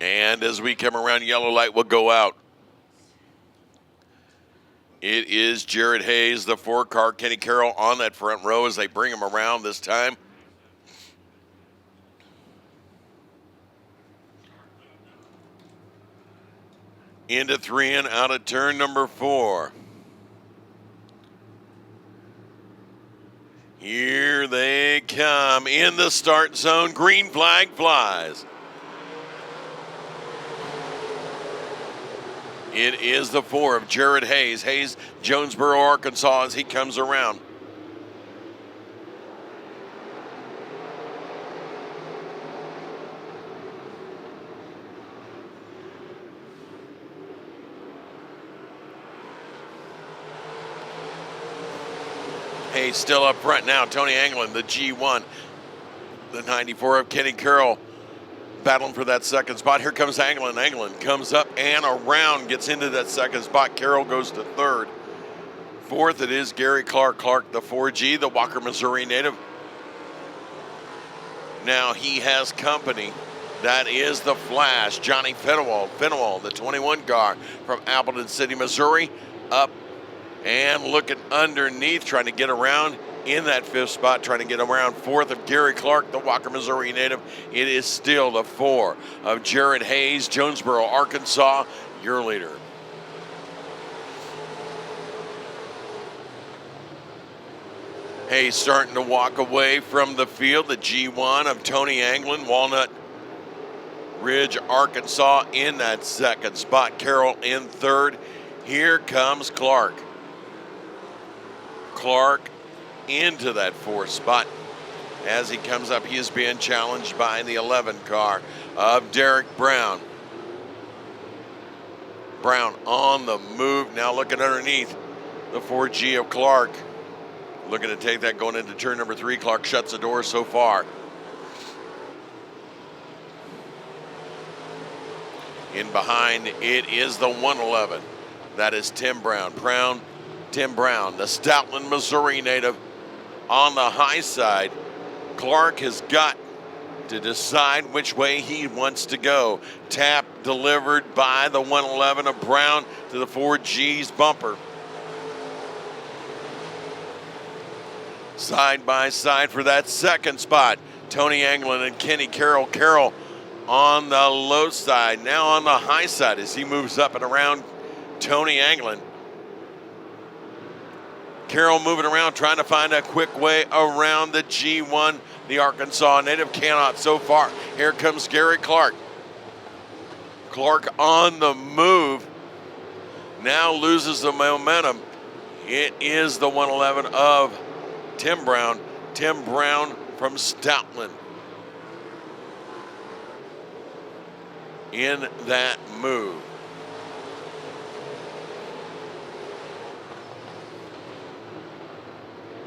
And as we come around, yellow light will go out. It is Jared Hayes, the 4-car, Kenny Carroll on that front row as they bring him around this time. Into 3 and out of turn number 4. Here they come in the start zone. Green flag flies. It is the 4 of Jared Hayes. Hayes, Jonesboro, Arkansas, as he comes around. Hayes still up front now. Tony Anglin, the G1. The 94 of Kenny Carroll battling for that second spot. Here comes Anglin. Anglin comes up and around, gets into that second spot. Carroll goes to third. Fourth, it is Gary Clark. Clark, the 4G, the Walker, Missouri native. Now he has company. That is the Flash, Johnny Fenwell. Fenwell, the 21 car from Appleton City, Missouri. Up and looking underneath, trying to get around in that 5th spot, trying to get around 4th of Gary Clark, the Walker, Missouri native. It is still the 4 of Jared Hayes, Jonesboro, Arkansas, your leader. Hayes starting to walk away from the field. The G1 of Tony Anglin, Walnut Ridge, Arkansas in that second spot. Carroll in third. Here comes Clark. Clark into that 4th spot. As he comes up, he is being challenged by the 11 car of Derek Brown. Brown on the move, now looking underneath the 4G of Clark. Looking to take that going into turn number 3. Clark shuts the door so far. In behind, it is the 111. That is Tim Brown. Tim Brown, the Stoutland, Missouri native, on the high side. Clark has got to decide which way he wants to go. Tap delivered by the 111 of Brown to the 4G's bumper. Side by side for that second spot. Tony Anglin and Kenny Carroll. Carroll on the low side, now on the high side as he moves up and around Tony Anglin. Carroll moving around, trying to find a quick way around the G1. The Arkansas native cannot so far. Here comes Gary Clark. Clark on the move. Now loses the momentum. It is the 111 of Tim Brown. Tim Brown from Stoutland in that move.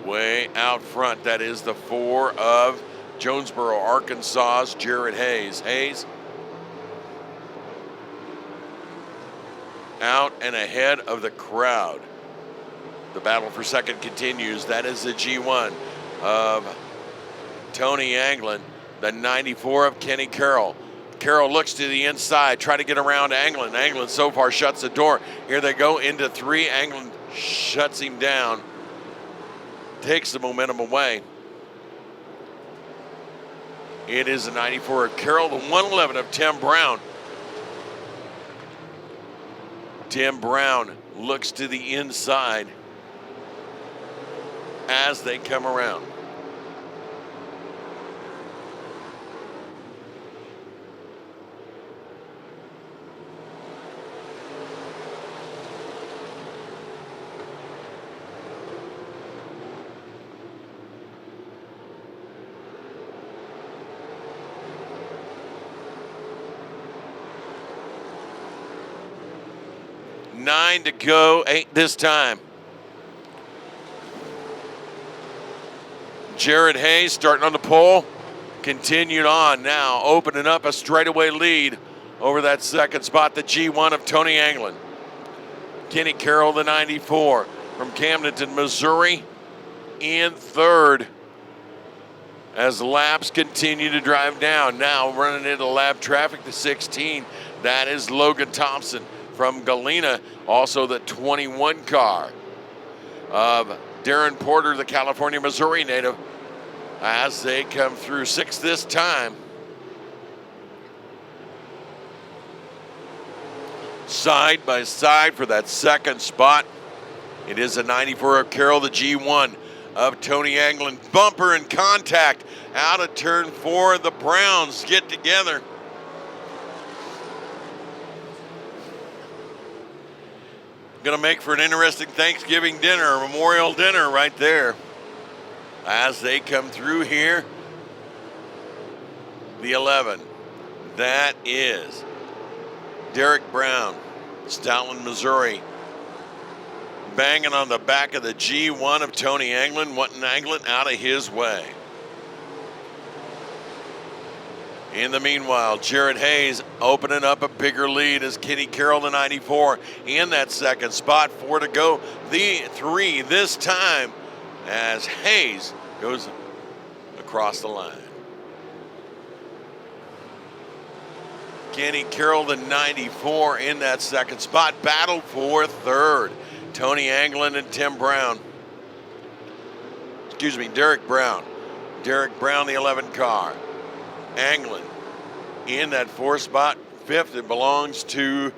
Way out front, that is the 4 of Jonesboro, Arkansas's Jared Hayes. Hayes out and ahead of the crowd. The battle for second continues. That is the G1 of Tony Anglin, the 94 of Kenny Carroll. Carroll looks to the inside, trying to get around Anglin. Anglin so far shuts the door. Here they go into 3. Anglin shuts him down. Takes the momentum away. It is the 94 of Carroll, the 111 of Tim Brown. Tim Brown looks to the inside as they come around. Nine to go, 8 this time. Jared Hayes starting on the pole, continued on now, opening up a straightaway lead over that second spot, the G1 of Tony Anglin. Kenny Carroll, the 94 from Camdenton, Missouri, in third. as laps continue to drive down. Now running into lap traffic, the 16. That is Logan Thompson from Galena. Also the 21 car of Darren Porter, the California, Missouri native, as they come through. 6th this time. Side by side for that 2nd spot. It is a 94 of Carroll, the G1 of Tony Anglin. Bumper and contact out of turn 4. The Browns get together. Going to make for an interesting Thanksgiving dinner, or memorial dinner right there. As they come through here, the 11. That is Derek Brown, Stoutland, Missouri. Banging on the back of the G1 of Tony Anglin, wanting Anglin out of his way. In the meanwhile, Jared Hayes opening up a bigger lead as Kenny Carroll, the 94, in that 2nd spot. 4 to go. The 3 this time as Hayes goes across the line. Kenny Carroll, the 94, in that 2nd spot. Battle for 3rd. Tony Anglin and Tim Brown. Excuse me, Derek Brown. Derek Brown, the 11 car. Anglin in that 4th spot. 5th, it belongs to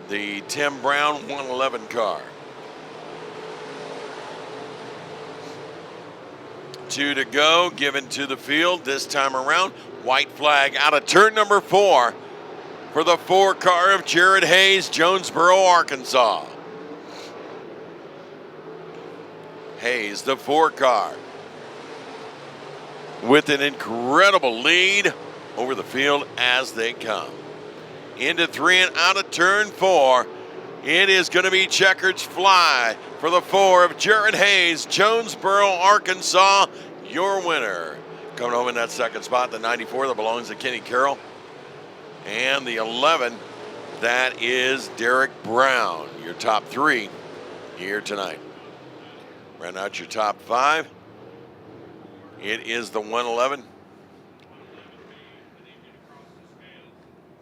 the Tim Brown 111 car. 2 to go, given to the field this time around. White flag out of turn number 4 for the 4 car of Jared Hayes, Jonesboro, Arkansas. Hayes, the 4 car, with an incredible lead over the field as they come. Into 3 and out of turn 4. It is going to be checkered fly for the 4 of Jared Hayes, Jonesboro, Arkansas, your winner. Coming home in that 2nd spot, the 94 that belongs to Kenny Carroll. And the 11, that is Derek Brown, your top 3 here tonight. Round out your top 5. It is the 111.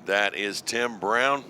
That is Tim Brown.